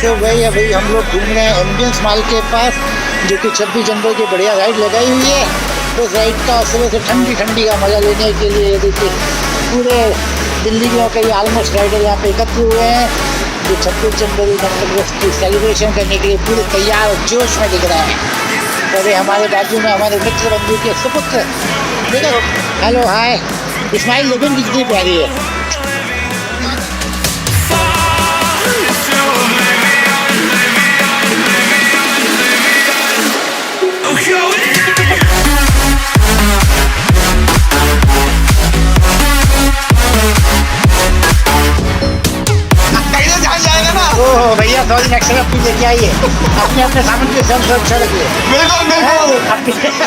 तो भाई अभी हम लोग घूम रहे हैं एम्बियंस मॉल के पास, जो कि 26 जनवरी की बढ़िया राइड लगाई हुई है। तो राइड का सुबह से ठंडी ठंडी का मज़ा लेने के लिए देखिए पूरे दिल्ली के कई ऑलमोस्ट राइडर यहाँ पे एकत्र हुए हैं, जो 26 जनवरी गणतंत्र की सेलिब्रेशन करने के लिए पूरे तैयार और जोश में दिख रहा है। तो अभी हमारे बाजू में हमारे मित्र बंधु के सुपुत्र, देखो हेलो हाय इस्माइल लेकिन कितनी प्यारी है। भैया सॉरी नेक्स्ट टाइम अपनी लेके आइए, अपने अपने सामान के सब सुरक्षा रखिए। बिल्कुल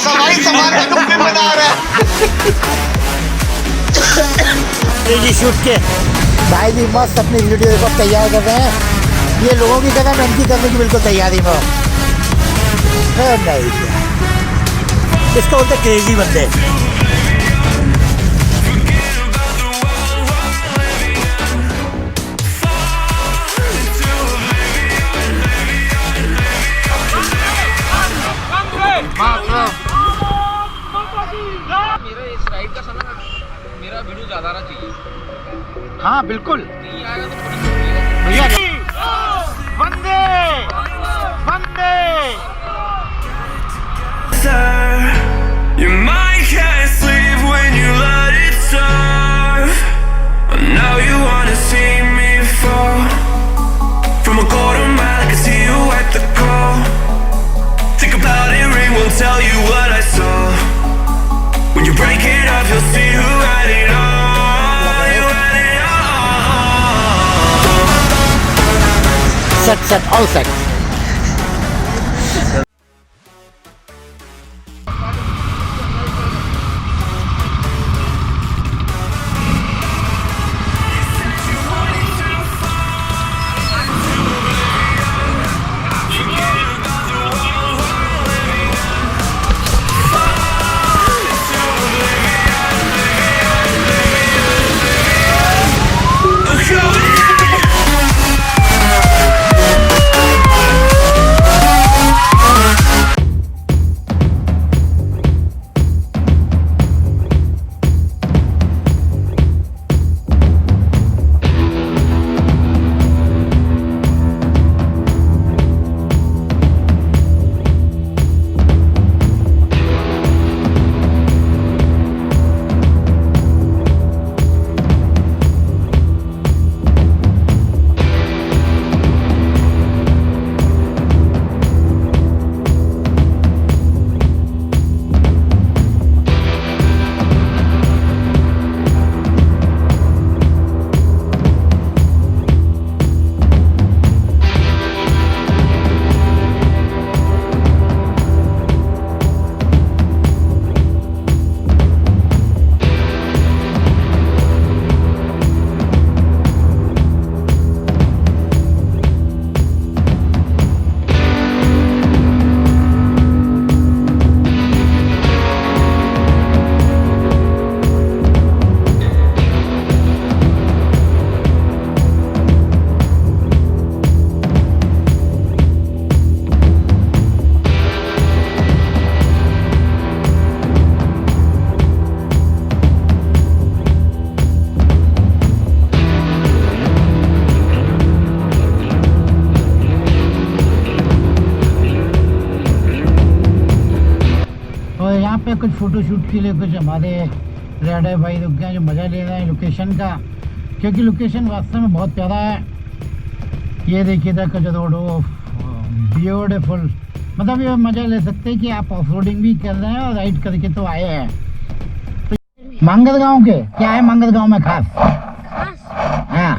सवारी सामान का बता रहा है शूट के भाई भी मस्त अपनी वीडियो को तैयार कर रहे हैं। ये लोगों की तरह मेहनती करने की बिल्कुल तैयारी में हो। नहीं इसको बोलते क्रेजी बंदे। मेरा इस राइड का समय मेरा वीडियो ज्यादा आना चाहिए। हाँ बिल्कुल नहीं आएगा तो थोड़ी भैया वंदे वंदे। Your mind can't sleep when you let it serve. Now you wanna see me fall from a quarter mile. I can see you at the call. Think about it, rain won't tell you what I saw. When you break it up, you'll see who had it all. You had it all. Set all set. पे कुछ photoshoot के लिए कुछ हमारे rider भाई रुक गए जो मज़ा ले रहे हैं लोकेशन का, क्योंकि लोकेशन वास्तव में बहुत प्यारा है। ये देखिए था कच रोड ब्यूटीफुल, मतलब ये मज़ा ले सकते हैं कि आप ऑफ रोडिंग भी कर रहे हैं और राइड करके तो आए हैं। तो मांगल गांव के क्या है मांगल गांव में खास? हाँ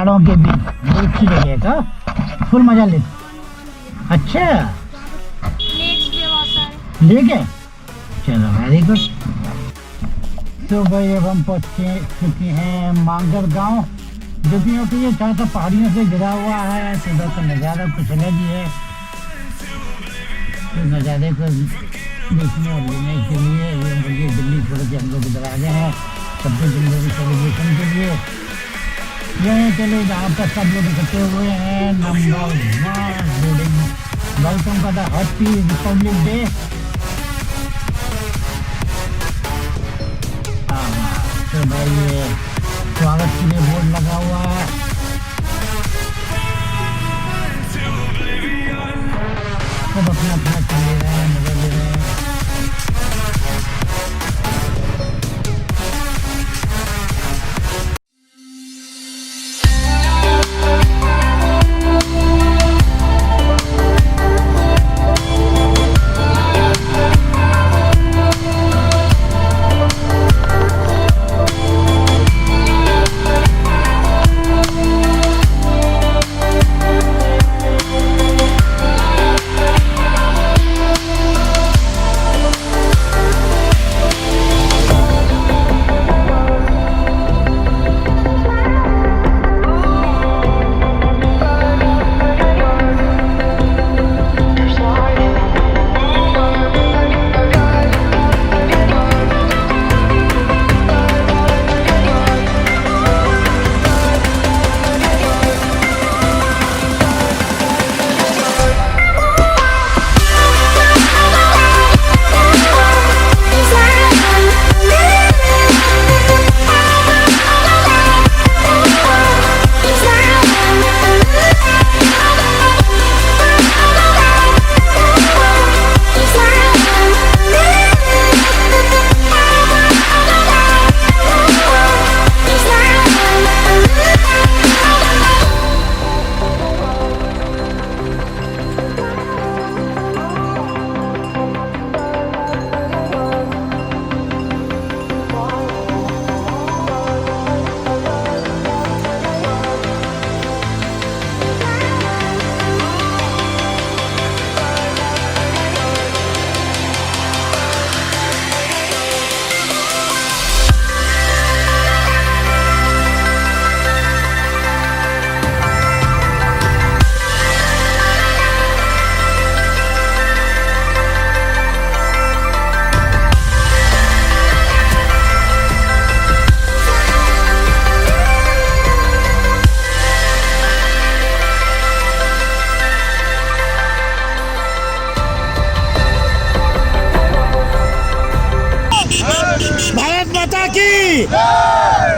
पहाड़ों के बीच बहुत अच्छी जगह है का फुल मजा ले। अच्छा लेक है, चलो वेरी गुड। तो भाई अब हम पहुँच चुके हैं मांगर गांव, जो कि ये चारों तरफ पहाड़ियों से घिरा हुआ है। सुबह का नज़ारा कुछ अलग ही है। तो नज़ारे को देखने और लेने के लिए ये बोलिए दिल्ली छोड़ के हम लोग इधर आ गए हैं 26 जनवरी सेलिब्रेशन के लिए। यह चलो जहाँ पर सब लोग इकट्ठे हुए हैं। नंबर 1 बिल्डिंग वेलकम का द हैप्पी रिपब्लिक डे। तो भाई ये स्वागत के लिए बोर्ड लगा हुआ है। सब अपना अपना चल ले रहे हैं, मजा ले रहे हैं।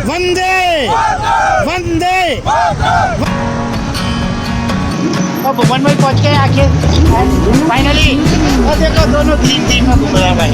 वंदे वंदे। अब भुवन में पहुंच गए आखिर फाइनली। और देखो दोनों ग्रीन टीम में घूम रहा है भाई।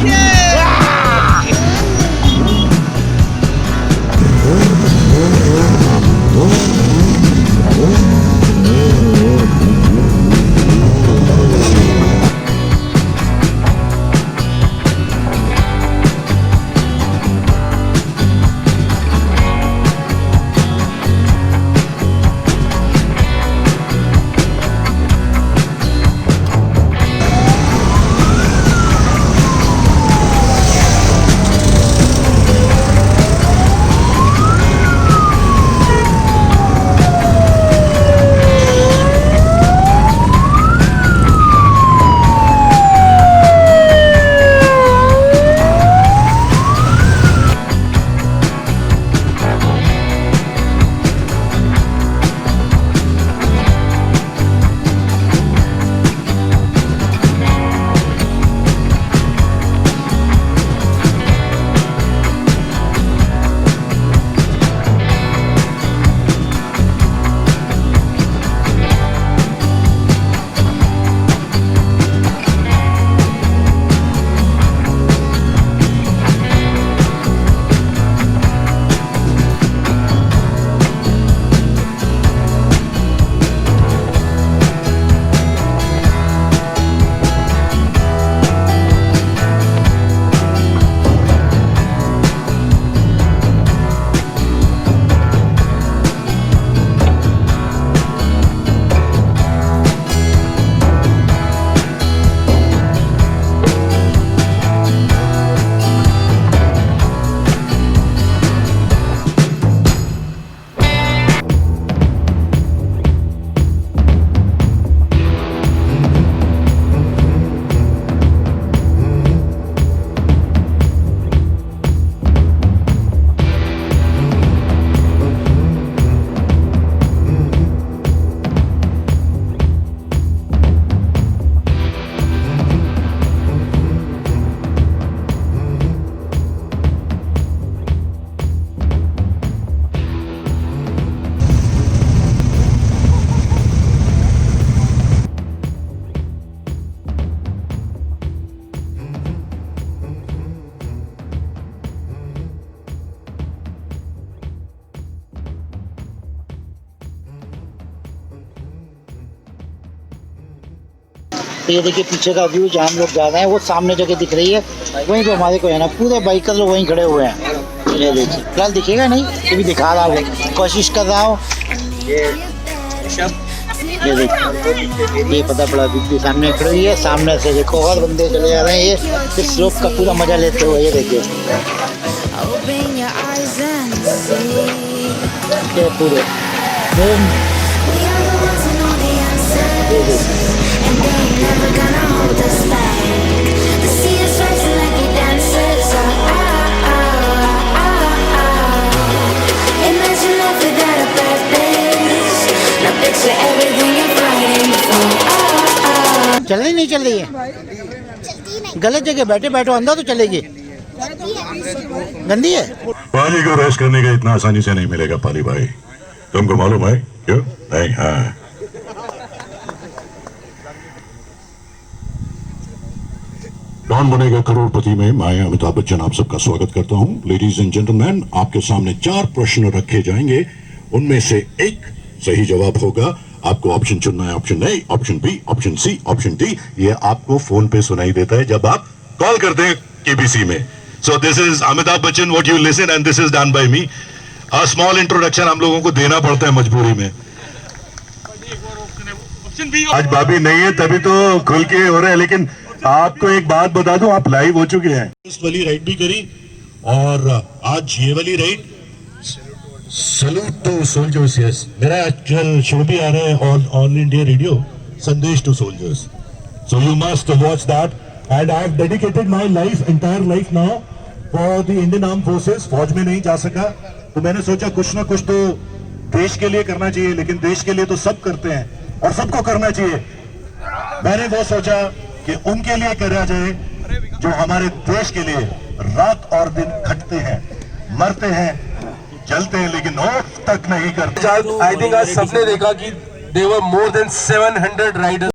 तो ये देखिए पीछे का व्यू जहाँ हम लोग जा रहे हैं वो सामने जगह दिख रही है, वहीं पे हमारे को है ना पूरे बाइकर लोग वहीं खड़े हुए हैं। ये देखिए फिलहाल दिखेगा नहीं, ये भी दिखा रहा हूँ, कोशिश कर रहा हूँ। ये देखिए ये पता पड़ा बिजली सामने खड़ी हुई है, सामने से देखो और बंदे चले जा रहे हैं, ये इस स्लोप का पूरा मजा लेते हुए। ये देखिए ये पूरे चल रही नहीं चल रही है, गलत जगह बैठे बैठो, अंदर तो चलेगी, गंदी है। पानी को रेस्ट करने का इतना आसानी से नहीं मिलेगा पाली भाई, तुमको मालूम है क्यों? नहीं। हाँ, कौन बनेगा करोड़पति में मैं अमिताभ बच्चन आप सबका स्वागत करता हूं। लेडीज एंड जेंटलमैन, आपके सामने 4 प्रश्न रखे जाएंगे, उनमें से एक सही जवाब होगा। आपको ऑप्शन चुनना है, option A, option B, option C, option D. ये आपको फोन पे सुनाई देता है जब आप कॉल करते हैं केबीसी में। So this is Amitabh Bachchan, what you listen, and this is done by me. A small introduction हम लोगों को देना पड़ता है मजबूरी में। आज भाभी नहीं है तभी तो खुल के हो रहा है, लेकिन आपको एक बात बता दूं, आप लाइव हो चुके हैं। इस वाली राइड भी करी और आज ये वाली ride salute to soldiers. Yes, मेरा एक्चुअल शो भी आ रहा है on India radio, Sandesh to soldiers, so you must watch that. And I have dedicated my life, entire life now for the Indian arm forces. फौज में नहीं जा सका तो मैंने सोचा कुछ ना कुछ तो देश के लिए करना चाहिए, लेकिन देश के लिए तो सब करते हैं और सबको करना चाहिए। मैंने वो सोचा कि उनके लिए करा जाए जो हमारे देश के लिए रात और दिन खटते हैं, मरते हैं, चलते हैं, लेकिन ऑफ तक नहीं करते। आई थिंक आज सबने देखा कि there were more than 700 riders.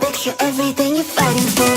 Picture everything you're fighting for.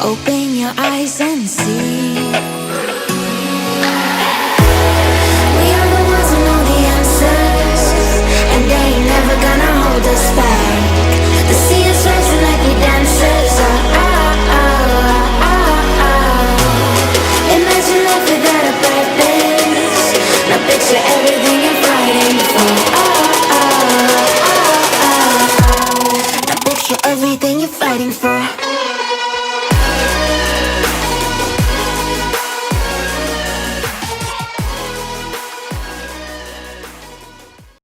Open your eyes and see. We are the ones who know the answers, and they ain't never gonna hold us back. The sea is rising like we dancers. Imagine life without a purpose. Now picture everything you're fighting for. Now picture everything you're fighting for.